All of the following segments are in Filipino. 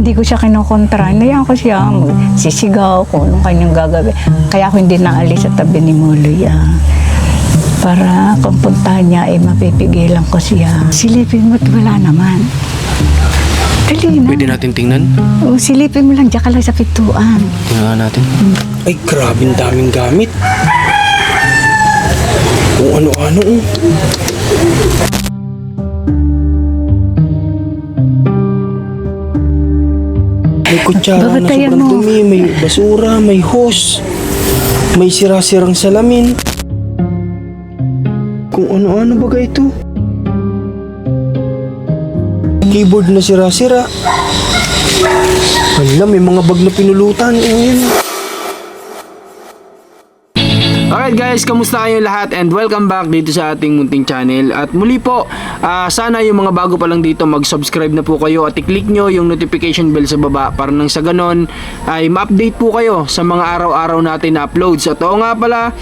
hindi ko siya kinokontra. Nayaan ko siya, sisigaw ko nung kanyang gagawin. Kaya ako hindi naalis sa tabi ni Moloy. Para kung puntahan niya, mapipigilan ko siya. Silipin mo't wala naman. Dali na. Pwede natin tingnan? O, silipin mo lang, diyan ka lang sa pintuan. Tingnan natin. Ay, grabe, ang daming gamit. Kung ano-ano. May kutsara na Babatayan sobrang mo. dumi, may basura, may hose, may sira-sirang salamin. Kung ano-ano baga ito. Keyboard na sira-sira. Hala, may mga bag na pinulutan. Ayan. Alright guys, kamusta kayo lahat and welcome back dito sa ating munting channel. At muli po, sana yung mga bago pa lang dito mag-subscribe na po kayo at i-click nyo yung notification bell sa baba para nang sa ganon ay ma-update po kayo sa mga araw-araw natin na uploads. At oo nga pala,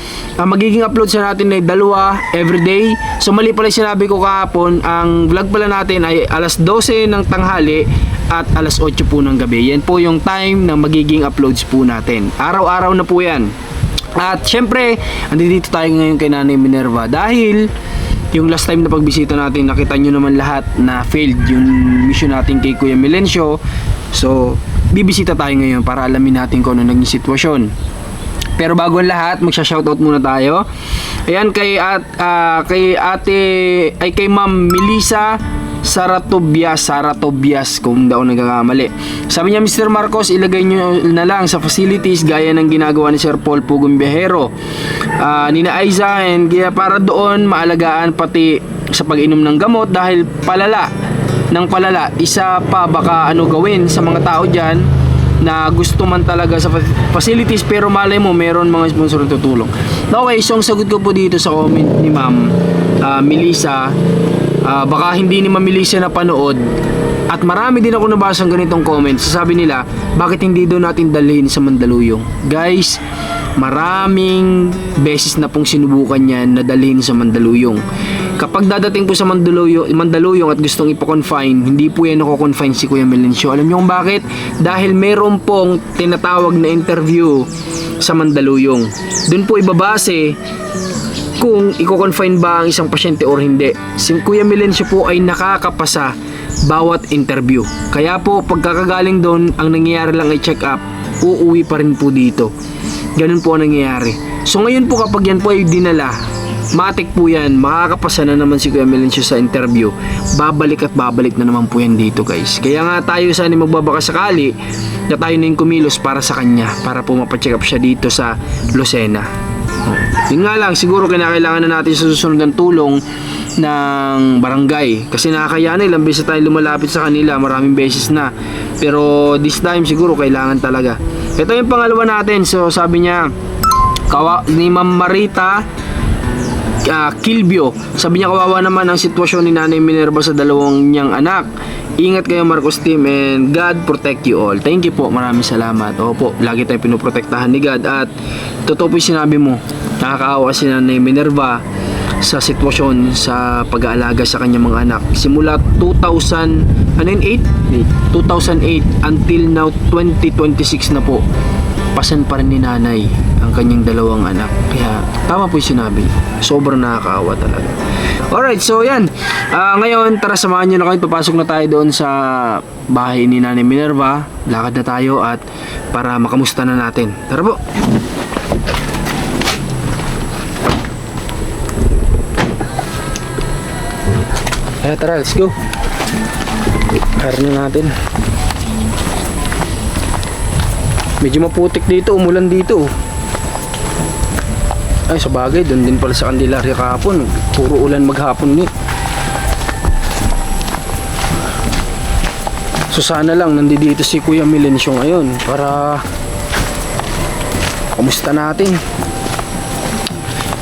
magiging upload sa natin ay 2 everyday. So mali pala sinabi ko kahapon, ang vlog pala natin ay alas 12 ng tanghali at alas 8 po ng gabi. Yan po yung time na magiging uploads po natin. Araw-araw na po yan. At syempre, andito tayo ngayon kay Nanay Minerva dahil yung last time na pagbisita natin, nakita nyo naman lahat na failed yung mission natin kay Kuya Melencio. So, bibisita tayo ngayon para alamin natin kung ano naging sitwasyon. Pero bago ang lahat, magsha-shoutout muna tayo. Ayan kay Ma'am Melissa Saratobias kung daw nagkakamali. Sabi niya, Mr. Marcos, ilagay nyo na lang sa facilities gaya ng ginagawa ni Sir Paul Pugong Biyahero, Nina Aiza, and para doon maalagaan pati sa pag-inom ng gamot dahil palala. Isa pa baka gawin sa mga tao dyan na gusto man talaga sa facilities pero malay mo meron mga sponsor na tutulong. Okay, so ang sagot ko po dito sa comment ni Ma'am Melissa, baka hindi ni Ma'am Melissa napanood at marami din ako nabasang ganitong comments. Sabi nila, bakit hindi doon natin dalhin sa Mandaluyong? Guys, maraming beses na pong sinubukan yan na dalhin sa Mandaluyong. Kapag dadating po sa Mandaluyong at gustong ipo-confine, hindi po yan ako-confine si Kuya Melencio. Alam niyo kung bakit? Dahil meron pong tinatawag na interview sa Mandaluyong. Doon po ibabase kung i-confine ba ang isang pasyente or hindi. Si Kuya Melencio po ay nakakapasa bawat interview. Kaya po pagkakagaling doon, ang nangyayari lang ay check up, uuwi pa rin po dito. Ganun po ang nangyayari. So ngayon po kapag yan po ay dinala, matik po yan, makakapasa na naman si Kuya Melencio sa interview. Babalik at babalik na naman po yan dito guys. Kaya nga tayo sana magbabaka sakali na tayo na yung kumilos para sa kanya, para po mapacheck up siya dito sa Lucena. Yun nga lang, siguro kinakailangan na natin sa susunod ng tulong ng barangay. Kasi nakakaya na, ilang beses tayo lumalapit sa kanila, maraming beses na. Pero this time siguro kailangan talaga. Ito yung pangalawa natin. So sabi niya, ni Ma'am Marita Kilbio, sabi niya kawawa naman ang sitwasyon ni Nanay Minerva sa dalawang niyang anak. Ingat kayo Marcos team and God protect you all. Thank you po, maraming salamat. Opo, lagi tayong pinoprotektahan ni God. At totoo po yung sinabi mo, nakakaawa si Nanay Minerva sa sitwasyon sa pag-aalaga sa kanyang mga anak. Simula 2008 until now 2026 na po, pasan pa rin ni Nanay ang kanyang dalawang anak. Kaya tama po yung sinabi, sobrang nakakaawa talaga. Alright, so yan, ngayon tara samahan nyo na kayo, papasok na tayo doon sa bahay ni Nanay Minerva. Lakad na tayo at para makamusta na natin. Tara po. Kaya tara, let's go. Kaya na natin. Medyo maputik dito, umulan dito. Ay, sa bagay, doon din pala sa Candelaria kahapon. Puro ulan maghapon ni. So sana lang nandito si Kuya Melencio ngayon para kamusta natin.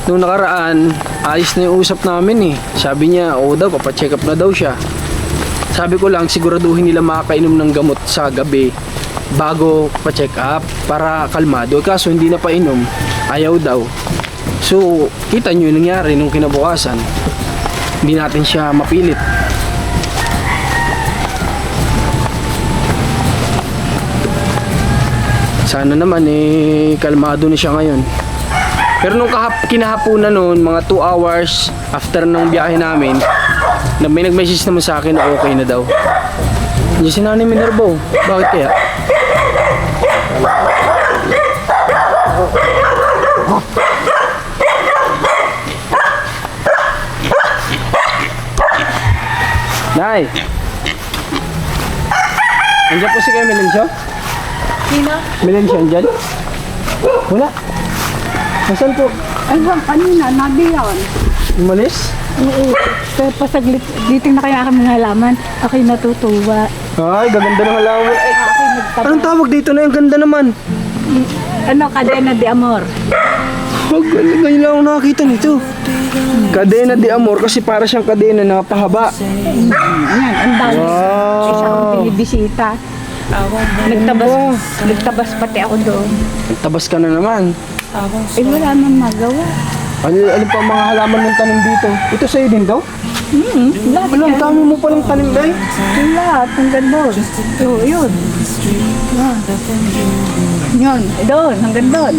Noong nakaraan, ayos na yung usap namin eh. Sabi niya, oo daw, papacheck up na daw siya. Sabi ko lang, siguraduhin nila makakainom ng gamot sa gabi bago pa-check up para kalmado. Kaso hindi na painom, ayaw daw. So, kita nyo yung nangyari nung kinabukasan. Hindi natin siya mapilit. Sana naman kalmado na siya ngayon. Pero nung kinahaponan noon, mga 2 hours after ng biyahe namin, may nag-message naman sa akin na okay na daw. Hindi si Nanay Minerva. Bakit kaya? Nay! Andiyan po si Kuya Melencio? Sino? Melencio, andyan? Wala. Nasaan po? Ay, kanina, nabiyan. Umalis? Oo. Pero pasaglit, dito na kaya kami nalaman. Ako'y natutuwa. Ay, gaganda ng halaman. Ay, Ako'y nagtaba. anong tawag dito na yung ganda naman? Ano, Cadena de Amor. Wag, ngayon lang ako nakakita nito. Cadena de Amor kasi para siyang kadena na pahaba. Ayan, ang dami. Wow. Isa akong binibisita. Nagtabas pati ako doon. Tabas ka na naman. Eh, wala man magawa. Ano pa ang mga halaman mong tanim dito? Ito sa'yo din daw? Lahat Wala, ang dami mo palang tanim day. Lahat, ang gandun. Oo, yun. Yan. Yun, doon, hanggang doon.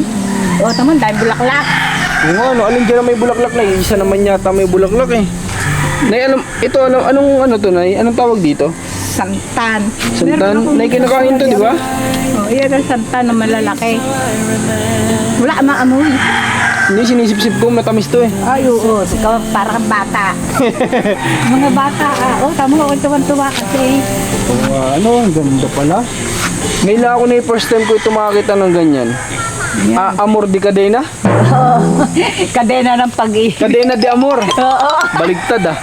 O, taman, dahil bulaklak. Yung ano, alin dyan na may bulaklak na isa naman yata may bulaklak eh. Nay, anong ano to, Nay? Anong tawag dito? Santan. Santan? Nay, kinakain to, di ba? O, yan ang santan na malalaki. Wala maamoy. Hindi, sinisip-sip ko, matamis to eh. Ay, oo. Ikaw, parang bata. Mga bata, o, tama ko, tuwan-tuwa kasi. Ano, ang ganda pala. Ngayon lang ako na yung first time ko ito makakita ng ganyan. Amor di Cadena? Oo. Kadena ng pag-ibig. Cadena de Amor. Oo. Baligtad ah.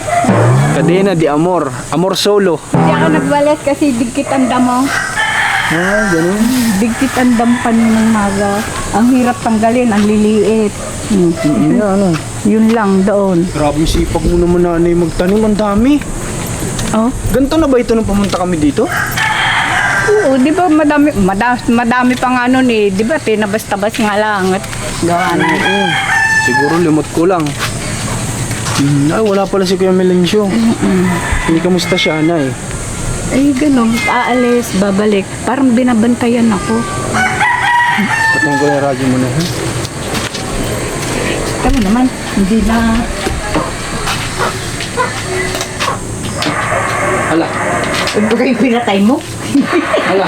Cadena de Amor. Amor solo. Hindi ako nagwalis kasi digkit ang damo. Ganun. Digkit ang dampan ng maga. Ang hirap tanggalin, ang liliit. Ano? Yun lang doon. Grabe sipag mo naman nanay magtanim. Ang dami. Oh? Ganito na ba ito nung pumunta kami dito? Oo, di ba madami pa nga nun eh. Di ba tinabas-tabas nga lang at gawa na. Oo. Siguro limot ko lang. Ay, wala pala si Kuya Melencio. Hindi kamusta siya, Nay? Ay, ganun. Aalis, babalik. Parang binabantayan ako. Patungin ko na yung radyo mo na. Ha? Tama naman, hindi na... Hala. Ano kayo pinatay mo? Hala.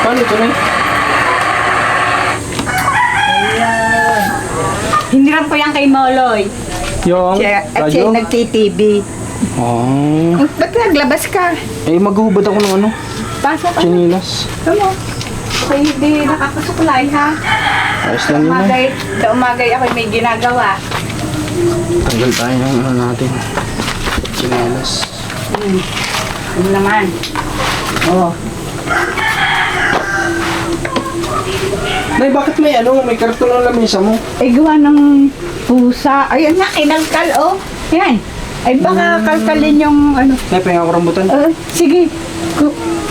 Paano ito, Nay? Ayan. Hiniram ko yan kay Moloy. Yung At siya radyo? nag-TTV. Oh. Ba't naglabas ka? Eh, maghuhubad ako ng ano? Pasok ka. Chinilas. Ano? Okay, hindi nakakasuklay ha. Ayos lang yun, Nay. Sa umagay ako may ginagawa. Tanggal tayo ng ano natin. Chinilas. Ano naman? Oh. Nay, bakit may ano? May karton ng lamesa mo? Ay, gawa ng pusa. Ayan na, kinalkal, oh. Yan. Ay, baka kalkalin yung ano. Nay, pahinga ko rambutan. Sige.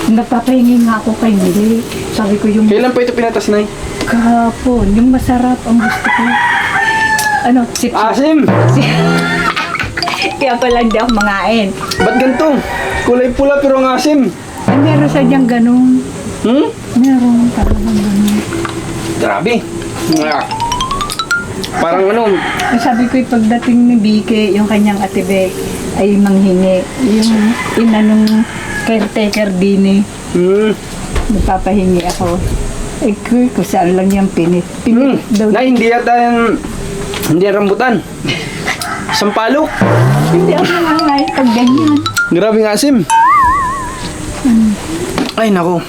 Napapahingi nga ako kay Mili. Sabi ko yung Kailan pa ito pinatas, Nay? kahapon, yung masarap ang gusto ko. Ano, sip. Asim! Kaya pala hindi ako mangain. Ba't ganito? Kulay pula pero ang asim. Ay, meron sa diyang ganun. Hmm? Meron talagang ganun. Grabe. Parang ano, Ay, sabi ko, pagdating ni Bike, yung kanyang atibek, ay manghingi. Yung inanong caretaker din eh. Nagpapahingi ako. Eh, kung saan lang yung pinit. Pinit daw. Nay, hindi yata yung, hindi yan rambutan. Sampalok. Hindi ako nanganay pag ganyan. Grabe ng asim. Ay, nako.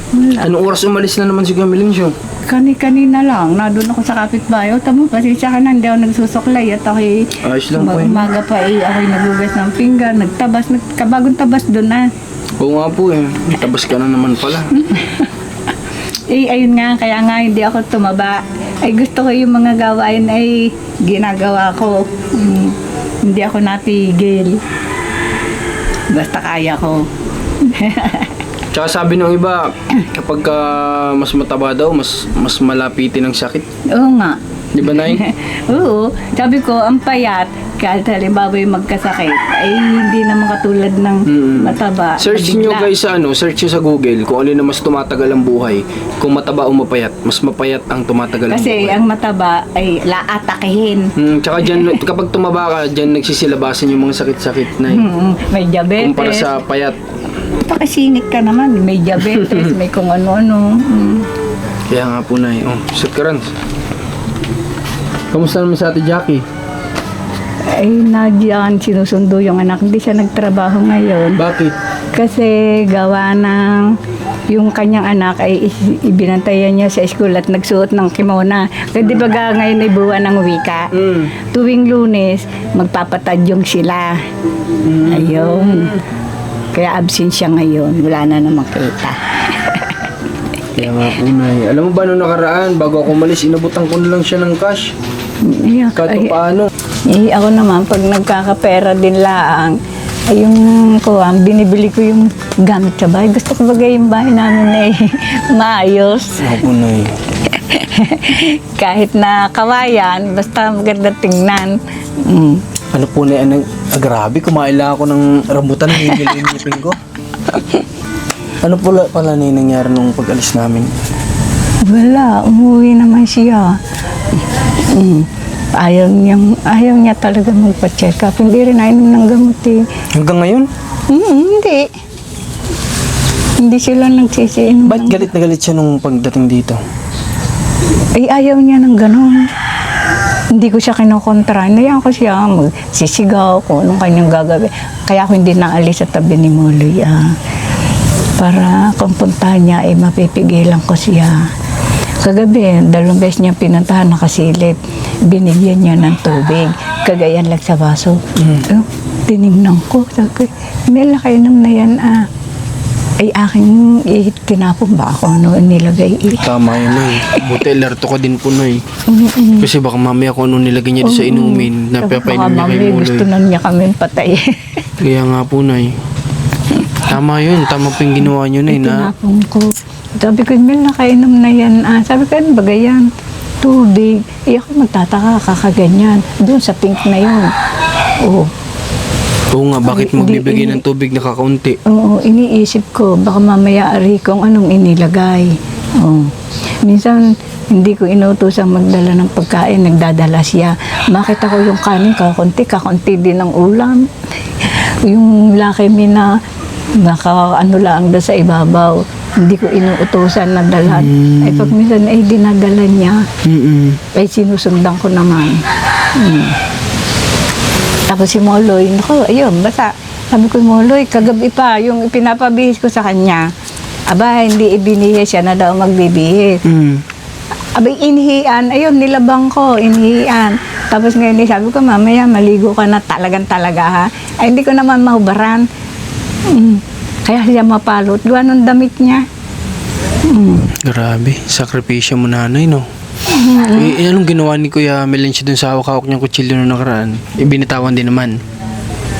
Wala. Anong oras umalis na naman si Kuya Melencio? Kanina lang, nandun ako sa kapitbahay. O, tamo, pasensya ka na, hindi ako nagsusuklay. At ako'y Ayos lang po yun. umaga pa ako'y nagugas ng pinggan, nagtabas, kabagong tabas doon na. Oo nga po eh. Tabas ka na naman pala. Ayun nga, kaya nga hindi ako tumaba. Ay gusto ko yung mga gawain ay ginagawa ko. Hindi ako natigil. Basta kaya ko. Tsaka sabi ng iba, kapag mas mataba daw, mas malapitin ang sakit. Oo nga. Di ba, Nay? Oo. Sabi ko, ang payat, kahit halimbawa yung magkasakit, ay hindi naman katulad ng mataba. Search na nyo bigla. guys sa search nyo sa Google kung alin na mas tumatagal ang buhay. Kung mataba o mapayat, mas mapayat ang tumatagal ang Kasi buhay. ang mataba ay laatakihin. Tsaka dyan, kapag tumaba ka, dyan nagsisilabasan yung mga sakit-sakit na May diabetes. kumpara sa payat. Pakasingit ka naman. May diabetes, may kung ano-ano. Kaya nga po, Nay. Oh, shoot ka rin. Kamusta naman sa Ate Jackie? Ay, nadyan, sinusundo yung anak. Hindi siya nagtrabaho ngayon. Bakit? Kasi gawa ng yung kanyang anak ay ibinantayan niya sa school at nagsuot ng kimona. Kasi di ba ngayon ay buwan ng wika? Tuwing Lunes, magpapatadyong sila. Ayun. Kaya absent siya ngayon. Wala na namang kita. Kaya nga po, Nay. Alam mo ba nung nakaraan, bago ako umalis, inabutan ko na lang siya ng cash. Iyak. Kahit Ay, pa paano. ako naman, pag nagkakapera din laang, ay yung binibili ko yung gamit sa bahay. Gusto ko bagay yung bahay namin maayos. Ako, Nay. Kahit na kawayan, basta maganda tingnan. Ano po na yan? Grabe, kumaila ako ng rambutan ng ngipin ko. Ano pala na yung nangyari nung pag-alis namin? Wala, umuwi naman siya. Ayaw niya talaga magpa-check up. Hindi rin nainom ng gamot eh. Hanggang ngayon? Hindi. Hindi sila nagsisiinom. Ba't galit na galit siya nung pagdating dito? Ay, ayaw niya ng ganun. Hindi ko siya kinokontra. Hinayaan ko siya magsisigaw kung anong kanyang gagawin. Kaya ako hindi naalis sa tabi ni Moloy. Para kung puntahan niya, ay mapipigilan ko siya. Kagabi, 2 beses niya pinuntahan, nakasilip. Binigyan niya ng tubig. Kagayan lang sa baso. Tinignan ko. Sabi ko, Mel, nakainom na yan ay aking tinapon ba ako nilagay Tama yun, Nay. Buti, alerto ka din po, Nay. Kasi baka mamaya kung anong nilagay niya sa inumin, napapainom niya kay Muloy. Gusto na niya kami patay. Kaya nga po, Nay. Tama yun. Tama po yung ginawa niyo, Nay, na Tinapon ko. Sabi ko, Mel, nakainom na yan. Sabi ko, ano ba ganyan? Tubig. Ako magtataka, kakaganyan. Doon sa pink na yun. Oo. oo nga, bakit magbibigay ng tubig na kakaunti? Oo, iniisip ko, baka mamaya ari kung anong inilagay. Oo. Minsan, hindi ko inutusang magdala ng pagkain, nagdadala siya. Makita ko yung kanin, kakunti din ang ulam. Yung laki mina, lang doon sa ibabaw. Hindi ko inuutosan na dalhan. Ay pag minsan ay dinadala niya, ay sinusundan ko naman. Tapos si Moloy, naku, ayun, basta. Sabi ko, Moloy, kagabi pa, yung pinapabihis ko sa kanya. Aba, hindi ibinihis siya na daw magbibihis. Abay, inihian, ayun, nilabang ko, inihian. Tapos ngayon, sabi ko, mamaya, maligo ka na talaga ha. Ay, hindi ko naman mahubaran. Kaya siya mapalot. Gawa ng damit niya. Grabe, sakripisyo mo, Nanay, no? Anong ginawa ni Kuya Melencio dun sa hawak-hawak niyang kutsilyo nung nakaraan? Ibinitawan din naman.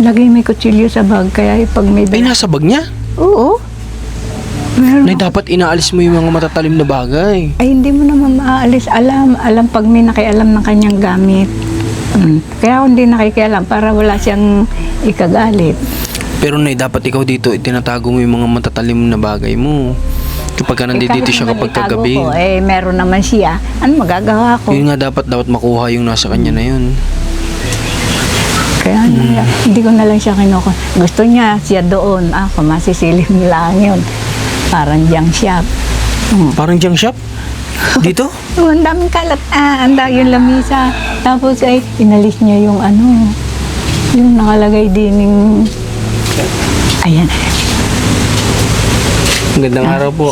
Lagi may kutsilyo sa bag, kaya pag may... Ay, nasa bag niya? Oo. Meron. Nay, dapat inaalis mo yung mga matatalim na bagay. Ay, hindi mo naman maaalis. Alam pag may nakialam ng kanyang gamit. Kaya ako hindi nakikialam para wala siyang ikagalit. Pero Nay, dapat ikaw dito, itinatago mo yung mga matatalim na bagay mo. Kapag ka nandito kahit siya naman kapag itago kagabi. ko, meron naman siya. Ano magagawa ko? Yun nga, dapat makuha yung nasa kanya na yun. Kaya hindi ko na lang siya kinoko. Gusto niya, siya doon. Ako, masisilim lang yun. Parang junk shop. Parang junk shop? Dito? Oh, ang daming kalat. Yung lamisa. Tapos ay inalis niya yung yung nakalagay din yung... Ayan. Magandang araw po.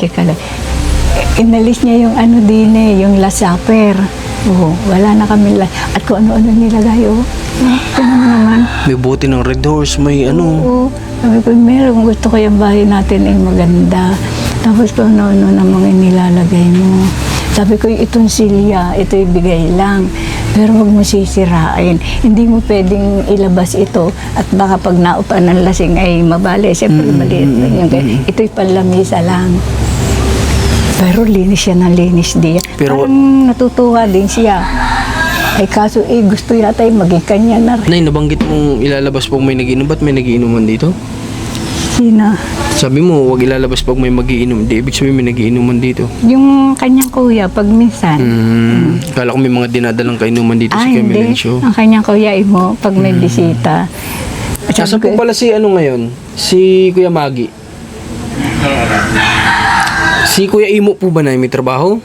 Inalis niya yung din yung last supper. Wala na kami at kung ano-ano nilagay, tingnan mo naman. May buti ng Red Horse, may Sabi ko, meron, gusto ko yung bahay natin ay maganda. Tapos kung ano-ano namang nilalagay mo. Sabi ko, itong silya, ito ibigay lang. Pero huwag mo sisirain. Hindi mo pwedeng ilabas ito at baka pag naupan ng lasing ay mabali. Siyempre, maliit lang yun. Ito'y panlamisa lang. Pero linis siya ng linis din. Pero- Parang natutuwa din siya. Ay kaso gusto yata maging kanya na rin. Nay, nabanggit mong ilalabas pag may nagiinom. Ba't may nagiinuman dito? Sina? Sabi mo, huwag ilalabas pag may magiinom. Di ibig sabihin may nagiinuman dito. Yung kanyang kuya, pag minsan. Kala ko may mga dinadalang kainuman dito si Hindi. Camilencio. Ang kanyang kuya mo, pag may bisita. Saan po pala si ano ngayon? Si Kuya Magi. Si Kuya Imo po ba na may trabaho?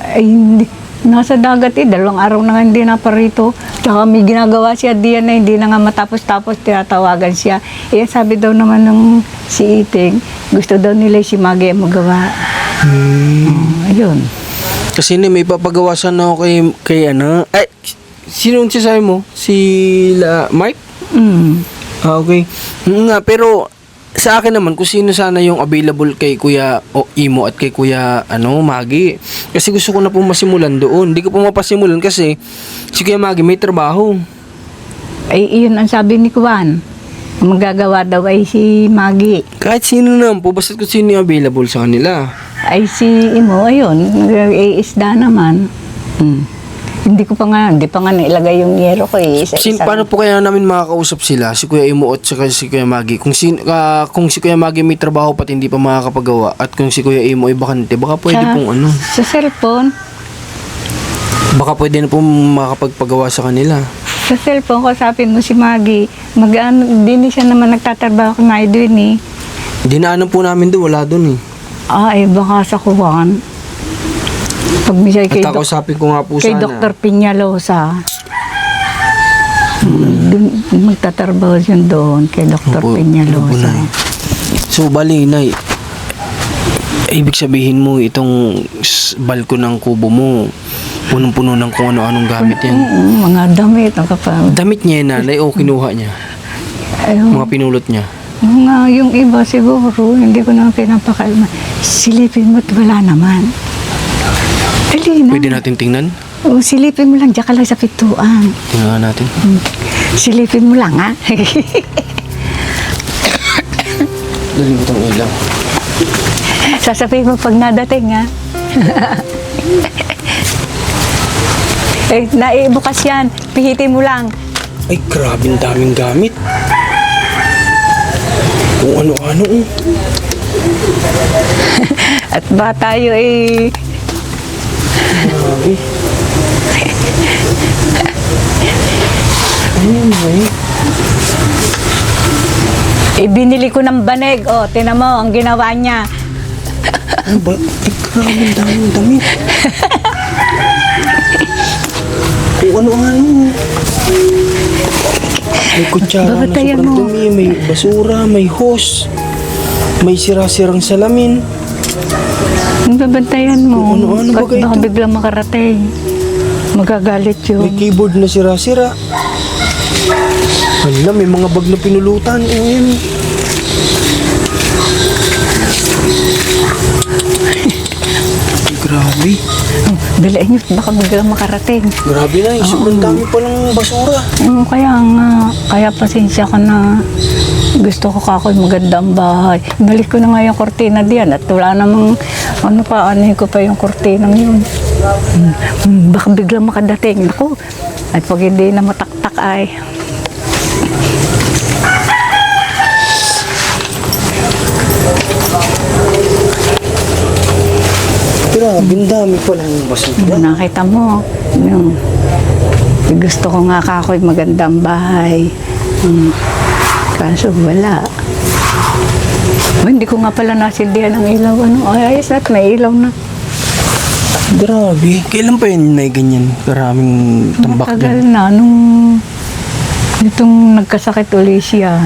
Ay, hindi. Nasa dagat 2 araw na nga hindi na pa rito. Tsaka may ginagawa siya diyan na hindi na nga matapos-tapos, tinatawagan siya. Sabi daw naman ng si Iting, gusto daw nila si Magi ang magawa. Ayun. Kasi may papagawa sana ako kay ano. Ay, sino sabi mo? Si Mike? Okay. Nga, pero sa akin naman, kung sino sana yung available kay Kuya Imo at kay Kuya Magi. Kasi gusto ko na po masimulan doon. Hindi ko po mapasimulan kasi si Kuya Magi may trabaho. Ay, iyon ang sabi ni Kuwan. Ang magagawa daw ay si Magi. Kahit sino naman po, basta kung sino yung available sa kanila. Ay si Imo, ayun, nag-iisda naman. Hindi pa nga nailagay yung yero ko Paano po kaya namin makakausap sila, si Kuya Imo at saka si Kuya Magi? Kung si Kuya Magi may trabaho pat hindi pa makakapagawa at kung si Kuya Imo ay bakante, baka pwede pong Sa cellphone. Baka pwede na pong makakapagpagawa sa kanila. Sa cellphone ko, sabi mo si Magi, din siya naman nagtatrabaho na doon eh. Dinaanan po namin doon, wala doon eh. Ay, baka sa Kuwan. Pag misay At kakausapin ko nga po kay sana. Dr. Piñalosa. Magtatrabaho siya doon kay Dr. Piñalosa. So, bali, Nay, ibig sabihin mo, itong balko ng kubo mo, punong-puno ng kung ano-anong gamit yan. Mga damit. Damit niya yan, Nanay, o kinuha niya? Ayun. Mga pinulot niya? Yung iba siguro, hindi ko naman pinapakalma. Silipin mo't wala naman. Dali na. Pwede natin tingnan? O, silipin mo lang, diyan ka lang sa pituan. Tingnan natin. Silipin mo lang, ha? Daling itong ilaw. Sasabihin mo pag nadating, ha? Naibukas yan. Pihitin mo lang. Ay, grabe, ang daming gamit. Kung ano-ano. At ba tayo Grabe. Ayun, binili ko ng banig. O, tinan mo, ang ginawa niya. Ano ba? Ay, grabe, ang daming damit. Kung ano-ano. May kutsara na Babatayan sobrang mo. dumi, may basura, may hose, may sira-sirang salamin. Ang babantayan mo. Kung ano-ano ba kayo Baka ito? biglang makarating. Magagalit May yun. keyboard na sira-sira. Hala, may mga bag na pinulutan. Ayan. Ay, grabe. Daliin nyo, baka biglang makarating. Grabe na, sobrang dami palang basura. Kaya nga, kaya pasensya ka na. Gusto ko kakoy magandang bahay. Balik ko na nga yung kortina diyan at wala namang ano ko pa yung kortina yun. Baka biglang makadating. Naku, at pag hindi na mataktak ay. Grabe, ang dami palang basura. Nakita mo, yung, gusto ko nga kakoy magandang bahay. Kaso wala. Hindi ko nga pala nasindihan ng ilaw. Ay, ayos at may ilaw na. Grabe. Kailan pa yun na ganyan? Karaming tambak Matagal dyan. na, itong nagkasakit ulit siya.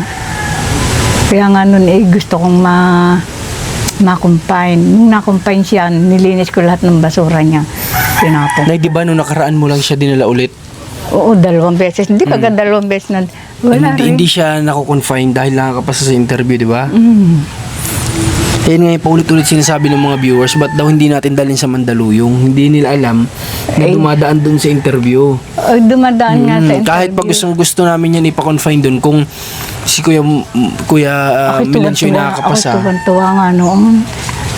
Kaya nga nun gusto kong ma-confine. Nung na-confine siya, nilinis ko lahat ng basura niya. Pinapong. Nay, di ba nung nakaraan mo lang siya dinala ulit? Oo, 2 beses. Hindi pa 2 beses na. Wala rin. Hindi siya nako-confine dahil nakakapasa sa interview, di ba? Ayun nga, paulit-ulit sinasabi ng mga viewers, ba't daw hindi natin dalhin sa Mandaluyong? Hindi nila alam na dumadaan dun sa interview. Dumadaan nga sa interview. Kahit pag gusto namin yan ipa-confine dun, kung si Kuya Milencio yung nakakapasa. Ako tuwan-tuwa nga noon.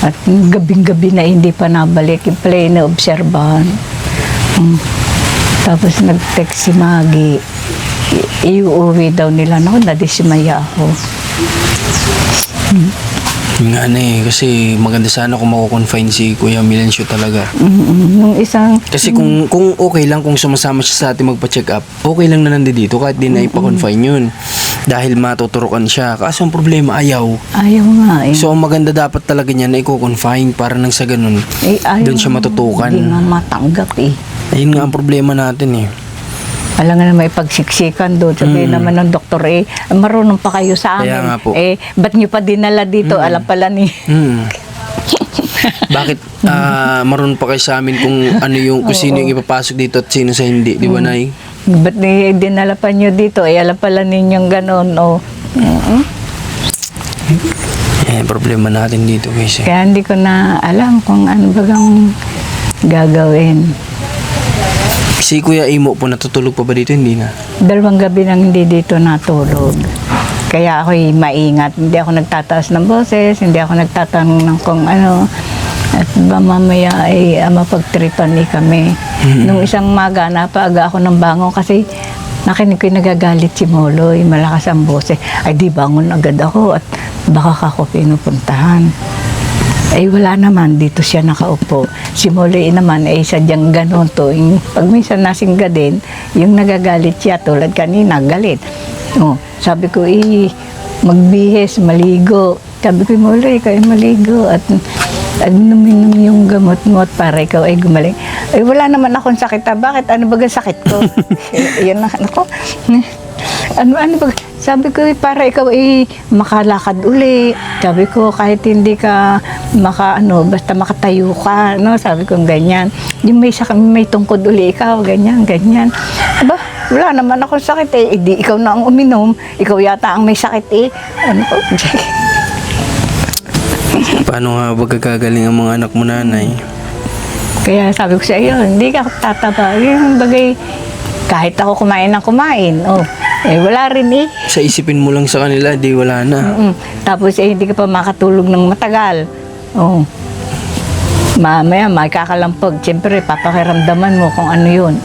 At gabing-gabi na hindi pa nabalik. Yung pala na obserbahan. Tapos nag-text si Maggie, iuwi daw nila. Naku, nadismaya ako. Yung nga na kasi maganda sana kung mako-confine si Kuya Milencio talaga. Nung isang, Kasi kung okay lang kung sumasama siya sa atin magpa-check up, okay lang na nandito kahit di na ipa-confine yun. Dahil matuturukan siya. Kaso ang problema, ayaw. ayaw nga eh. So, ang maganda dapat talaga niya na i-confine para nang sa ganun, Ayaw doon siya nga. matutukan. Hindi nga matanggap eh. Ayun nga ang problema natin eh. Alam nga na may pagsiksikan doon. Sabihin naman ng doktor, marunong pa kayo sa amin. Kaya nga po. Ba't nyo pa dinala dito? Alam pala ni... Bakit marunong pa kayo sa amin kung ano yung kung sino yung ipapasok dito at sino sa hindi, di ba, Nay? Ba't dinala pa nyo dito? Alam pala ninyong ganon. Problema natin dito guys. Kaya hindi ko na alam kung ano bagang gagawin. Si Kuya Imo po natutulog pa ba dito? Hindi na. 2 gabi nang hindi dito natulog. Kaya ako'y maingat. Hindi ako nagtataas ng boses, hindi ako nagtatanong ng kung ano. At ba mamaya ay mapagtripan kami. Nung isang maga, napaaga ako ng bangon kasi nakinig ko yung nagagalit si Moloy. Malakas ang boses. Ay di bangon agad ako at baka ako pinupuntahan. Ay wala naman, dito siya nakaupo. Si Moloy naman ay sadyang ganon to. Pag minsan nasingga din, yung nagagalit siya tulad kanina, galit. Sabi ko, magbihis, maligo. Sabi ko, Moloy, kayo maligo at uminom yung gamot mo at para ikaw ay gumaling. Ay wala naman akong sakit. Bakit? Ano ba ang sakit ko? Yan na, ako. Ano ba? Sabi ko, para ikaw ay makalakad uli. Sabi ko, kahit hindi ka basta makatayo ka, no? Sabi ko, ganyan. Yung may tungkod uli ikaw, ganyan. Aba, wala naman akong sakit eh. Di ikaw na ang uminom. Ikaw yata ang may sakit eh. Ano po? Paano nga magkakagaling ang mga anak mo, Nanay? Kaya sabi ko sa iyo, hindi ka tataba. Yung bagay, kahit ako kumain ng kumain, wala rin eh. Sa isipin mo lang sa kanila, di wala na. Tapos hindi ka pa makatulog ng matagal. Mamaya, makakalampag. Siyempre, papakiramdaman mo kung ano yun.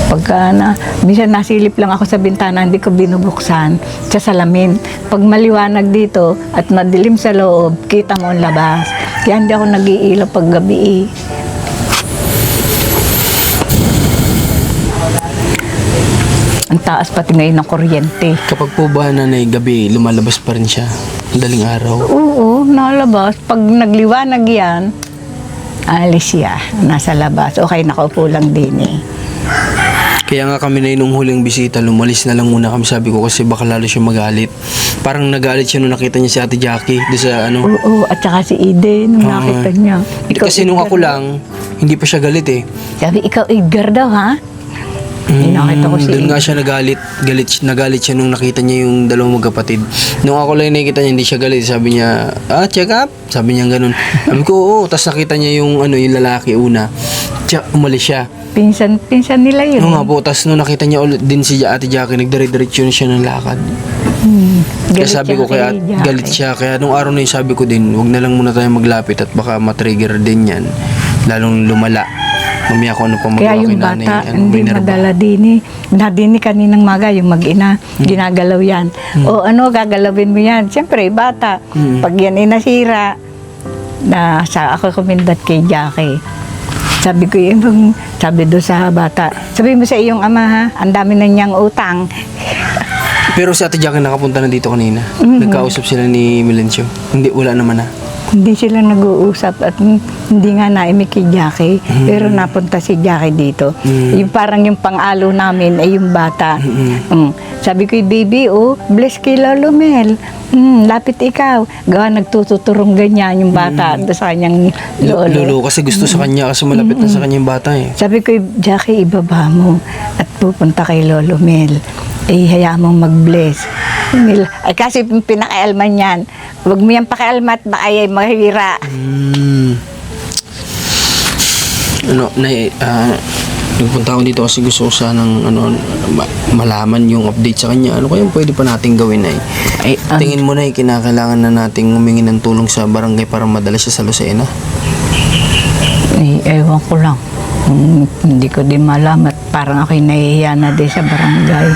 Pagka minsan nasilip lang ako sa bintana, hindi ko binubuksan sa salamin. Pag maliwanag dito at madilim sa loob, kita mo ang labas. Kaya hindi ako nag-iilaw pag gabi eh. Ang taas pati ngayon ng kuryente. Kapag po ba, Nanay, gabi, lumalabas pa rin siya? Daling araw? Oo, nalabas. Pag nagliwanag yan, alis siya. Nasa labas. Okay, nakaupo lang din eh. Kaya nga kami na nung huling bisita, lumalis na lang muna kami, sabi ko, kasi baka lalo siya magalit. Parang nagalit siya nung nakita niya si Ate Jackie doon sa ano. Oo, at saka si Eden, nung nakita niya. Kasi nung ako lang, hindi pa siya galit eh. Sabi, ikaw Edgar daw ha? Nakita ko si Doon nga siya nagalit siya nung nakita niya yung dalawang magkapatid. Nung ako lang nakita niya, hindi siya galit. Sabi niya, check up? Sabi niya ganun. Sabi ko, oo. Tapos nakita niya yung lalaki una. Umalis siya. Pinsan nila yun. Oo nga po. Tapos nung nakita niya ulit din si Ate Jackie, nagdire-diretsyon siya ng lakad. Kaya sabi ko, kaya galit siya. Kaya nung araw na yun, sabi ko din, huwag na lang muna tayo maglapit at baka matrigger din yan. Lalong lumala. Mamaya ko ano pa magawa kaya yung kay nanay. bata, hindi madala din eh. Nadini kaninang maga, yung mag-ina, ginagalaw yan. Gagalawin mo yan. Siyempre, bata. Pag yan ay nasira, ako kumindat kay Jackie. Sabi ko sabi doon sa bata, sabi mo sa iyong ama ha, ang dami na niyang utang. Pero si Ate Jackie nakapunta na dito kanina. Nagkausap sila ni Milencio. Hindi, wala naman na. Hindi sila nag-uusap at hindi nga naimik kay Jackie. Pero napunta si Jackie dito. Yung parang yung pang-alo namin ay yung bata. Sabi ko, baby, bless kay Lolo Mel. Lapit ikaw. Gawa nagtututurong ganyan yung bata sa kanyang lolo. Lolo, kasi gusto sa kanya, kasi malapit na sa kanya yung bata eh. Sabi ko, Jackie, ibaba mo at pupunta kay Lolo Mel. Hayaan mong mag-bless. Ay kasi pinaka-alman yan. Huwag mo yan pakialmat, baka ay mahira. Nagpunta ako dito kasi gusto ko sanang malaman yung update sa kanya. Ano kaya pwede pa natin gawin ay? Tingin mo na kinakailangan na nating humingi ng tulong sa barangay para madala siya sa Lucena? Ewan ko lang. Hindi ko din malamat. Parang ako'y nahihiya na din sa barangay.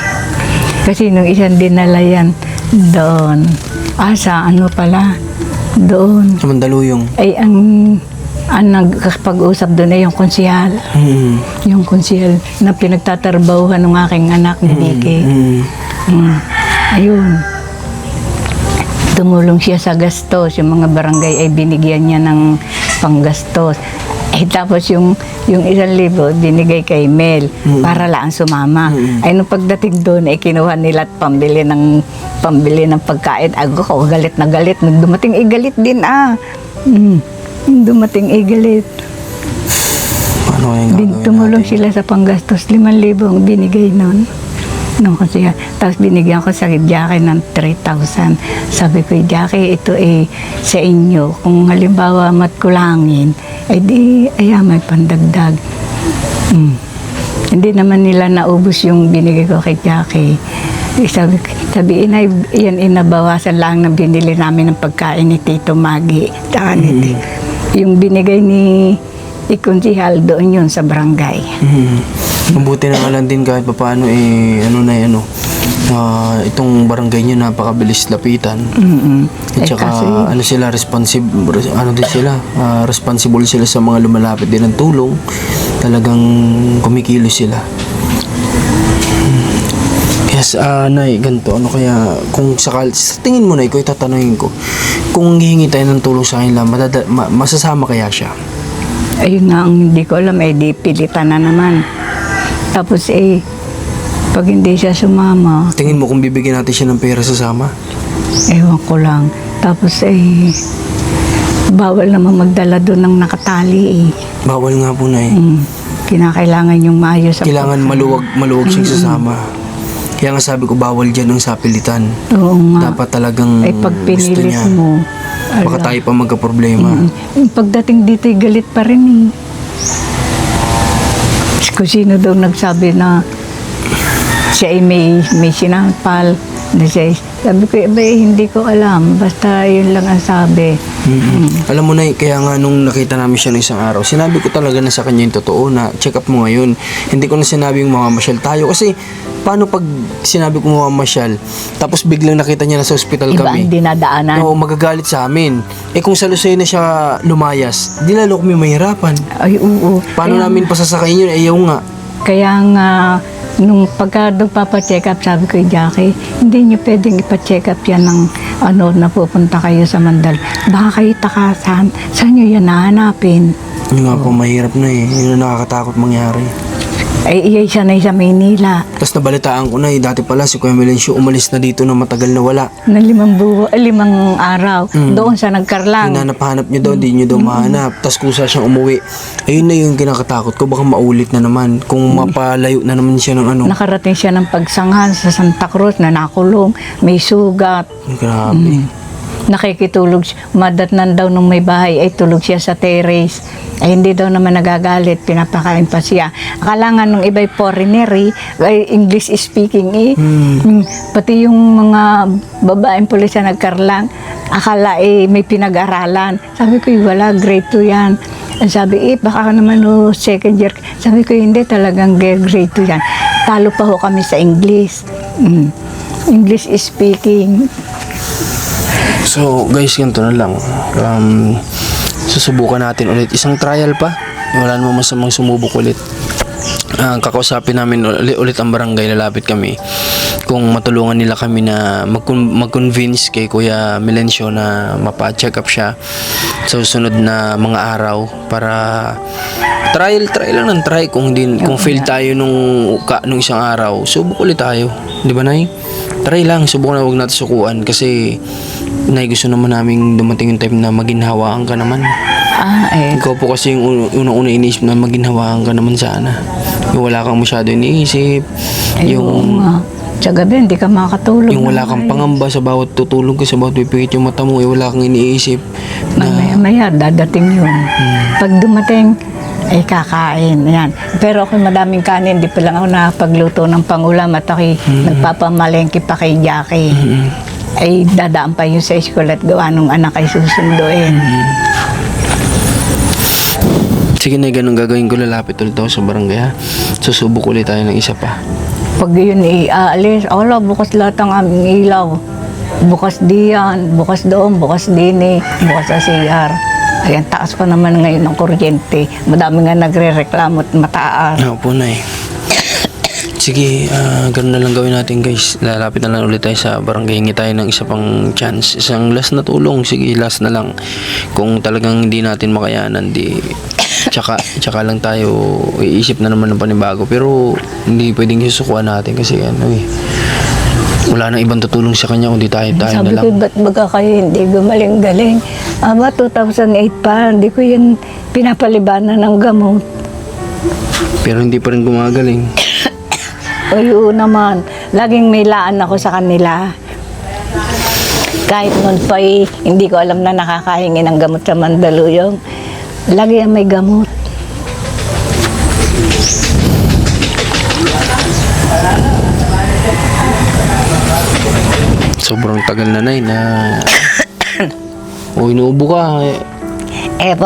Kasi nung isang dinala yan doon. Sa ano pala? Doon. Sa Mandaluyong. Ay, ang nagkapag-usap doon ay yung konsihal. Yung konsihal na pinagtatrabahuhan ng aking anak ni Vicky. Ayun. Tumulong siya sa gastos. Yung mga barangay ay binigyan niya ng panggastos. Tapos yung 1,000 binigay kay Mel para lang sumama. Ay nung pagdating doon ay kinuha nila at pambili ng pagkain. Ako galit na galit. Nung dumating galit din dumating galit. Paano kaya gagawin Tumulong natin? sila sa panggastos. 5,000 ang binigay noon. Kasi, tapos binigyan ko sa Jackie ng 3,000. Sabi ko, Jackie, ito sa inyo. Kung halimbawa matkulangin, ay di, may pandagdag. Hindi naman nila naubos yung binigay ko kay Jackie. Sabi, inay, yan inabawasan lang na binili namin ng pagkain ni Tito Magi. Yung binigay ni Ikonsihal doon yun sa barangay. Mabuti na nga lang din kahit papaano itong barangay nyo napakabilis lapitan. At saka responsible sila sa mga lumalapit din ng tulong. Talagang kumikilos sila. Yes, Nay, ganito. Ano kaya, kung sakal, sa tingin mo, Nay, ko itatanungin ko, kung hihingi tayo ng tulong sa kanila, masasama kaya siya? Ayun nga ang hindi ko alam, di pilitan na naman. Tapos pag hindi siya sumama, Tingin mo kung bibigyan natin siya ng pera sasama? ewan ko lang. Tapos bawal naman magdala doon ng nakatali Bawal nga po, Nay. Kinakailangan yung maayos sa Kailangan maluwag siyang sasama. Kaya nga sabi ko, bawal dyan ng sapilitan. Oo nga. Dapat talagang Pag gusto pinilit niya. mo, Baka tayo pa magka-problema. yung pagdating dito galit pa rin Kung sino daw nagsabi na siya ay may sinampal. Sabi ko, hindi ko alam. Basta yun lang ang sabi. Alam mo, Nay, kaya nga nung nakita namin siya ng isang araw, sinabi ko talaga na sa kanya yung totoo na check up mo ngayon. Hindi ko na sinabi yung mamamasyal tayo. Kasi paano pag sinabi ko mamamasyal, tapos biglang nakita niya na sa ospital Iba kami? ang dinadaanan. Oo, magagalit sa amin. Kung sa Lucena siya lumayas, di lalo kami mahirapan. Ay, oo. Paano namin pasasakayin yun? Ayaw nga. Kaya nga, nung pagka papacheck up, sabi ko, Jackie, hindi niyo pwedeng ipacheck up yan ng napupunta kayo sa Mandal. Baka kayo takasan. Saan niyo yan nahanapin? Yun nga po, mahirap na Yun ang nakakatakot mangyari. Iyay siya na sa Maynila. Tapos nabalitaan ko na dati pala si Kuya Melencio umalis na dito na matagal na wala. Na 5 araw. Doon sa nagkarlang. Hinanap-hanap niyo daw, di niyo daw mahanap. Tapos kusa siyang umuwi. Ayun na yung kinakatakot ko, baka maulit na naman. Kung mapalayo na naman siya ng Nakarating siya ng pagsanghan sa Santa Cruz na nakulong. May sugat. Grabe. Nakikitulog siya. Madatnan daw nung may bahay ay tulog siya sa terrace. Ay hindi daw naman nagagalit, pinapakain pa siya. Akala nga nung iba'y foreigner ay English speaking Pati yung mga babaeng pulis na nagkarlang, akala may pinag-aralan. Sabi ko, wala, grade 2 yan. Sabi, baka naman second year. Sabi ko, hindi, talagang grade 2 yan. Talo pa kami sa English. English speaking. So guys, ganito na lang. Susubukan natin ulit. Isang trial pa. Wala namang masamang sumubok ulit. Kakausapin namin ulit ang barangay, lalapit kami. Kung matulungan nila kami na mag-convince kay Kuya Melencio na mapa-check up siya sa susunod na mga araw para try lang ng try. Kung fail tayo nung isang araw, subok ulit tayo. Di ba, Nay? Try lang, subukan na, huwag natin sukuan kasi Nay, gusto naman namin dumating yung time na maginhawaan ka naman. Ikaw po kasi yung unang-una iniisip na maginhawaan ka naman sana. Yung wala kang masyado iniisip. Sa gabi, hindi ka makakatulog. Yung wala kang pangamba sa bawat tutulog ka, sa bawat pipikit yung mata mo, wala kang iniisip. Maya, dadating yun. Pag dumating, ay kakain. Yan. Pero ako madaming kanin, di pa lang ako nakapagluto ng pangulam at ako nagpapamalengke pa kay Jackie. Ay dadaan pa yun sa school at gawa nung anak ay susunduin. Sige na, ganun gagawin ko. Lalapit ulit ako sa barangay, ha. Susubok ulit tayo ng isa pa. Pag yun iaalis, wala, bukas lahat ang aming ilaw. Bukas diyan, bukas doon, bukas din bukas sa CR. Ayan, taas pa naman ngayon ng kuryente. Madami nga nagre-reklamo at mataas. Oo po, Nay. Sige, ganun na lang gawin natin, guys. Lalapit na lang ulit tayo sa barangay. Hingi tayo ng isa pang chance. Isang last na tulong. Sige, last na lang. Kung talagang hindi natin makayanan, tsaka lang tayo iisip na naman ng panibago. Pero hindi pwedeng susukuan natin kasi wala nang ibang tutulong sa kanya kundi tayo na Sabi lang. ko, ba't baga kayo hindi gumaling-galing? 2008 pa, hindi ko yun pinapalibanan ng gamot. Pero hindi pa rin gumagaling. Oo naman, laging may laan ako sa kanila. Kahit noon pa hindi ko alam na nakakahingi ng gamot sa Mandaluyong. Lagi may gamot. Sobrang tagal na, Nay, na inuubo ka.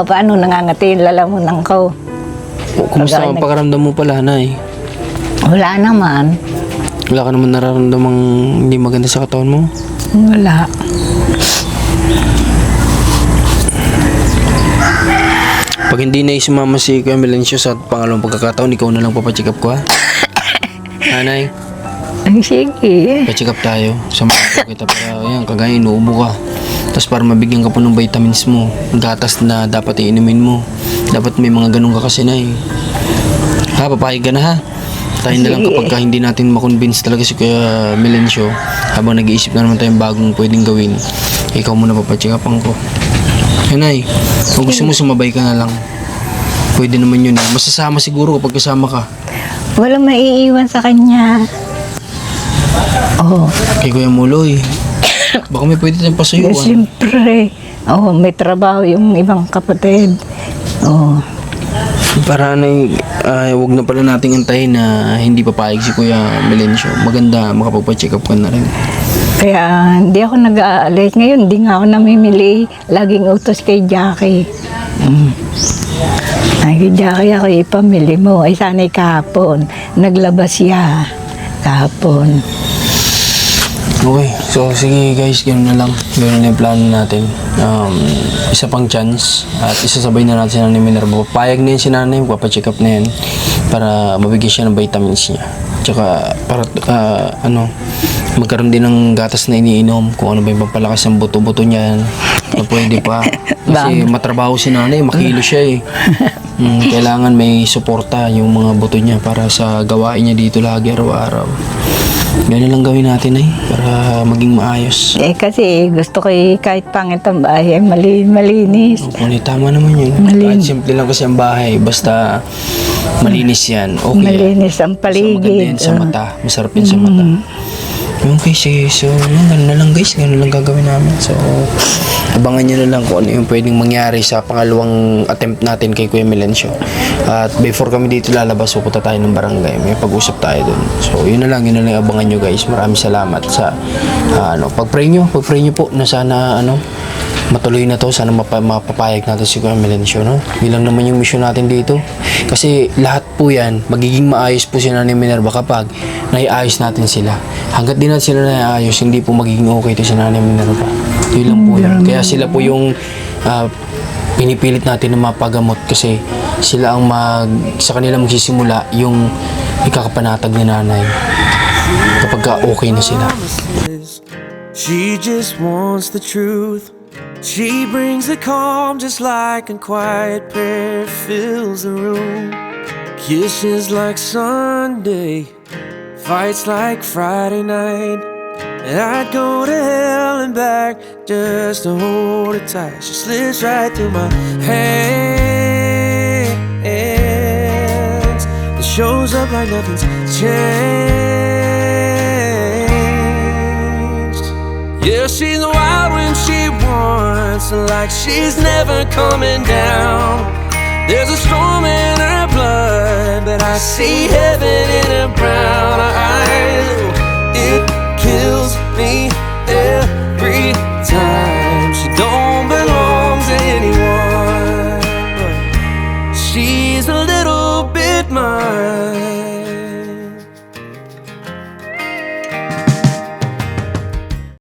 Paano nangangati yung lalamunan ko? Kumusta ang pakaramdam mo pala, Nay? Wala naman. Wala ka naman nararamdamang hindi maganda sa katawan mo? Wala. Pag hindi na sumama si Kuya Melencio sa pangalawang pagkakataon, ikaw na lang papacheck up ko, ha? Nanay, Ay, sige. pacheck up tayo. Samahan ko kita para, kagaya inuubo ka. Tapos para mabigyan ka po ng vitamins mo, gatas na dapat iinumin mo. Dapat may mga ganun ka kasi, Nay. Ha, papayag ka na, ha? Tayo na lang Sige. kapag hindi natin makonvince talaga si Kuya Melencio, habang nag-iisip na naman tayong bagong pwedeng gawin, ikaw muna papacheck upan ko. Nay, kung gusto mo sumabay ka na lang, pwede naman yun. Masasama siguro kapag kasama ka. Walang maiiwan sa kanya. Oh, Kay Kuya Muloy, baka may pwede tayong pasayuan. siyempre. May trabaho yung ibang kapatid. Para wag na pala nating antayin na hindi papayag si Kuya Melencio. Maganda makapagpa-check up ka na rin. Kaya hindi ako nag-aalis. Ngayon, hindi nga ako namimili. Laging utos kay Jackie. Ay, kay Jackie ako ipamili mo. Ay, sana'y kahapon. Naglabas siya kahapon. Okay, so sige guys, ganoon na lang. Ganoon na yung plano natin. Isa pang chance at isasabay na natin si Nanay Minerva. Papayag na yun si Nanay, papacheck up na yan para mabigyan siya ng vitamins niya. Tsaka para magkaroon din ng gatas na iniinom kung ano ba yung pampalakas ng buto-buto niyan. Na pwede pa. Kasi matrabaho si Nanay, makilo siya kailangan may suporta yung mga buto niya para sa gawain niya dito lagi araw-araw. Ganun lang gawin natin para maging maayos. Kasi gusto ko kahit pangit ang bahay, malinis. Okay, tama naman yun. Kahit simple lang kasi ang bahay, basta malinis yan. Okay. Malinis ang Basta maganda paligid. yan sa mata. Masarap yan sa mata. Okay, sige. So, ganun na lang guys. Ganun lang gagawin namin. So, abangan nyo na lang kung ano yung pwedeng mangyari sa pangalawang attempt natin kay Kuya Melencio. At before kami dito lalabas, pupunta tayo ng barangay. May pag-usap tayo dun. So, yun na lang abangan nyo guys. Maraming salamat sa pag-pray nyo po na sana matuloy na to. Sana mapapayag natin si Kuya Melencio, no? Bilang naman yung mission natin dito. Kasi lahat po yan, magiging maayos po si Nanay Minerva kapag naiayos natin sila. Hanggat di natin sila naiayos, hindi po magiging okay to si Nanay Minerva. Yun lang po yun. Kaya sila po yung pinipilit natin na mapagamot kasi sila ang sa kanila magsisimula yung ikakapanatag ni Nanay kapag okay na sila. She just wants the truth. She brings the calm just like a quiet prayer fills the room. Kisses like Sunday, fights like Friday night. And I'd go to hell and back just to hold her tight. She slips right through my hands and shows up like nothing's changed. Yeah, she's wild when she wants, like she's never coming down. There's a storm in her blood, but I see heaven in her brown eyes. It kills me, yeah.